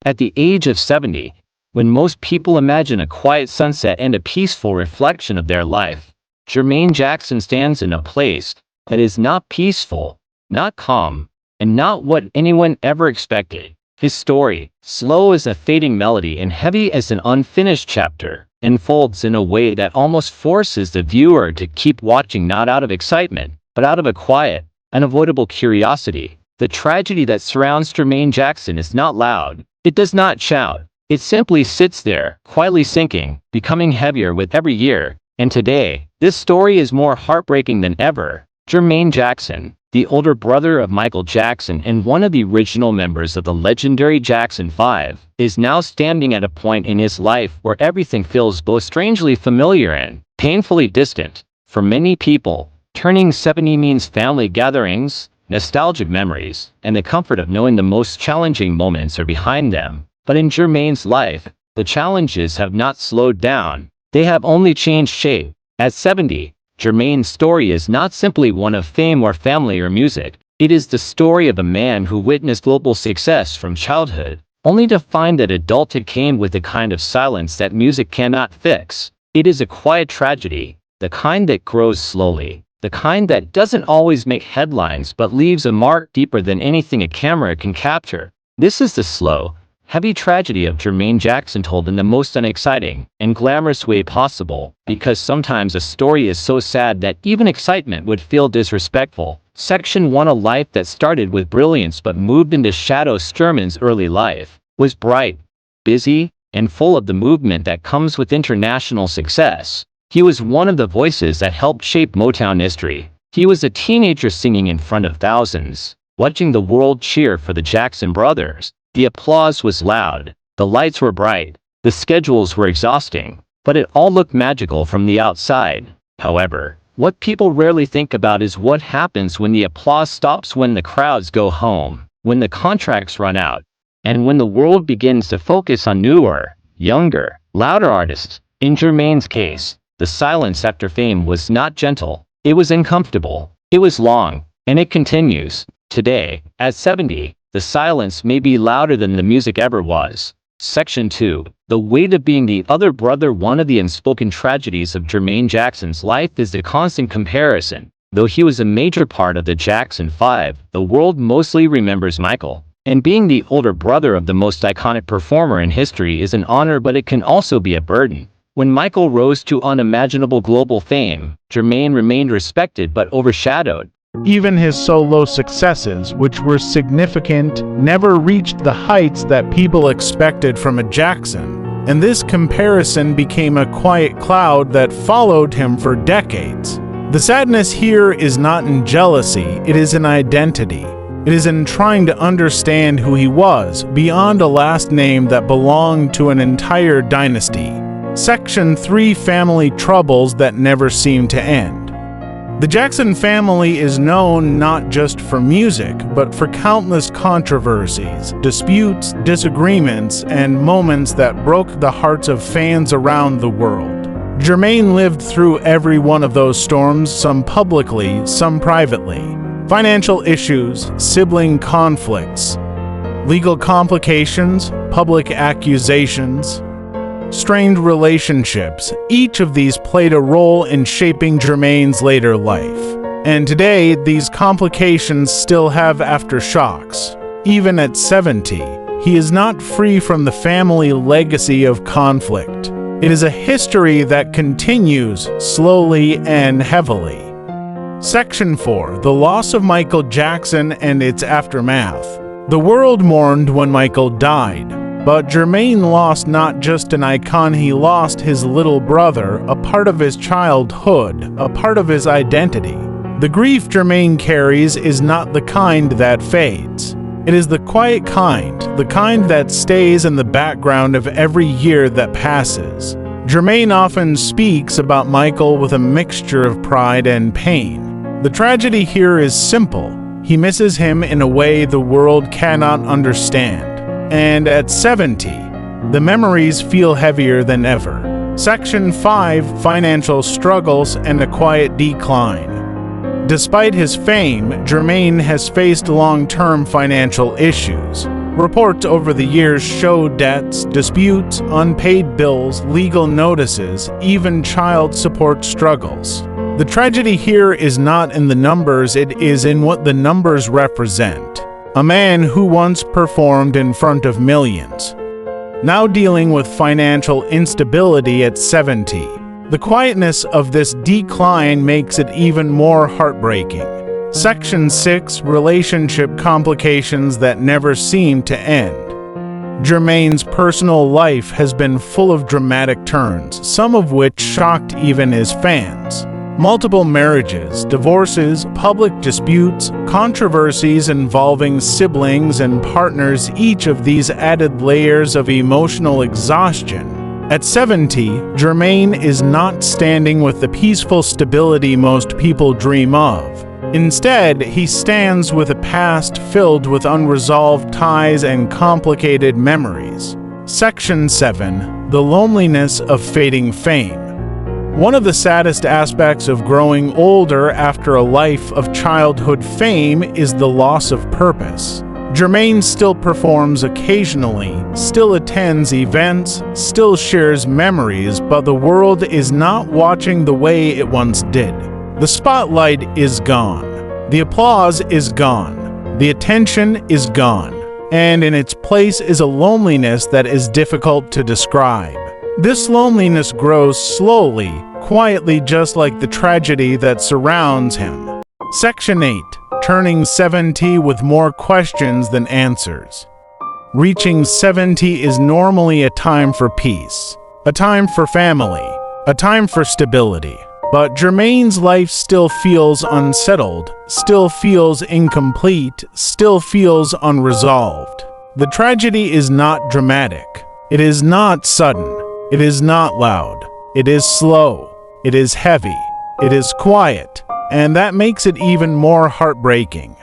At the age of 70, when most people imagine a quiet sunset and a peaceful reflection of their life, Jermaine Jackson stands in a place that is not peaceful, not calm, and not what anyone ever expected. His story, slow as a fading melody and heavy as an unfinished chapter, unfolds in a way that almost forces the viewer to keep watching, not out of excitement, but out of a quiet, unavoidable curiosity. The tragedy that surrounds Jermaine Jackson is not loud. It does not shout. It simply sits there, quietly sinking, becoming heavier with every year. And today, this story is more heartbreaking than ever. Jermaine Jackson, the older brother of Michael Jackson and one of the original members of the legendary Jackson 5, is now standing at a point in his life where everything feels both strangely familiar and painfully distant. For many people, turning 70 means family gatherings, nostalgic memories, and the comfort of knowing the most challenging moments are behind them. But in Jermaine's life, the challenges have not slowed down. They have only changed shape. At 70, Jermaine's story is not simply one of fame or family or music. It is the story of a man who witnessed global success from childhood, only to find that adulthood came with a kind of silence that music cannot fix. It is a quiet tragedy, the kind that grows slowly, the kind that doesn't always make headlines but leaves a mark deeper than anything a camera can capture. This is the slow, heavy tragedy of Jermaine Jackson, told in the most unexciting and glamorous way possible, because sometimes a story is so sad that even excitement would feel disrespectful. Section 1. A life that started with brilliance but moved into shadow. Jermaine's early life was bright, busy, and full of the movement that comes with international success. He was one of the voices that helped shape Motown history. He was a teenager singing in front of thousands, watching the world cheer for the Jackson brothers. The applause was loud, the lights were bright, the schedules were exhausting, but it all looked magical from the outside. However, what people rarely think about is what happens when the applause stops, when the crowds go home, when the contracts run out, and when the world begins to focus on newer, younger, louder artists. In Jermaine's case, the silence after fame was not gentle. It was uncomfortable. It was long, and it continues. Today, at 70, the silence may be louder than the music ever was. Section 2. The weight of being the other brother. One of the unspoken tragedies of Jermaine Jackson's life is the constant comparison. Though he was a major part of the Jackson 5, the world mostly remembers Michael. And being the older brother of the most iconic performer in history is an honor, but it can also be a burden. When Michael rose to unimaginable global fame, Jermaine remained respected but overshadowed. Even his solo successes, which were significant, never reached the heights that people expected from a Jackson, and this comparison became a quiet cloud that followed him for decades. The sadness here is not in jealousy, it is in identity. It is in trying to understand who he was, beyond a last name that belonged to an entire dynasty. Section 3. Family troubles that never seem to end. The Jackson family is known not just for music, but for countless controversies, disputes, disagreements, and moments that broke the hearts of fans around the world. Jermaine lived through every one of those storms, some publicly, some privately. Financial issues, sibling conflicts, legal complications, public accusations, strained relationships. Each of these played a role in shaping Jermaine's later life. And today, these complications still have aftershocks. Even at 70, he is not free from the family legacy of conflict. It is a history that continues slowly and heavily. Section 4. The loss of Michael Jackson and its aftermath. The world mourned when Michael died. But Jermaine lost not just an icon, he lost his little brother, a part of his childhood, a part of his identity. The grief Jermaine carries is not the kind that fades. It is the quiet kind, the kind that stays in the background of every year that passes. Jermaine often speaks about Michael with a mixture of pride and pain. The tragedy here is simple. He misses him in a way the world cannot understand. And at 70, the memories feel heavier than ever. Section 5. Financial struggles and a quiet decline. Despite his fame, Jermaine has faced long-term financial issues. Reports over the years show debts, disputes, unpaid bills, legal notices, even child support struggles. The tragedy here is not in the numbers, it is in what the numbers represent. A man who once performed in front of millions, now dealing with financial instability at 70. The quietness of this decline makes it even more heartbreaking. Section 6: Relationship complications that never seem to end. Jermaine's personal life has been full of dramatic turns, some of which shocked even his fans. Multiple marriages, divorces, public disputes, controversies involving siblings and partners, each of these added layers of emotional exhaustion. At 70, Jermaine is not standing with the peaceful stability most people dream of. Instead, he stands with a past filled with unresolved ties and complicated memories. Section 7: The loneliness of fading fame. One of the saddest aspects of growing older after a life of childhood fame is the loss of purpose. Jermaine still performs occasionally, still attends events, still shares memories, but the world is not watching the way it once did. The spotlight is gone. The applause is gone. The attention is gone. And in its place is a loneliness that is difficult to describe. This loneliness grows slowly, quietly, just like the tragedy that surrounds him. Section 8: Turning 70 with more questions than answers. Reaching 70 is normally a time for peace, a time for family, a time for stability. But Jermaine's life still feels unsettled, still feels incomplete, still feels unresolved. The tragedy is not dramatic. It is not sudden. It is not loud. It is slow. It is heavy. It is quiet. And that makes it even more heartbreaking.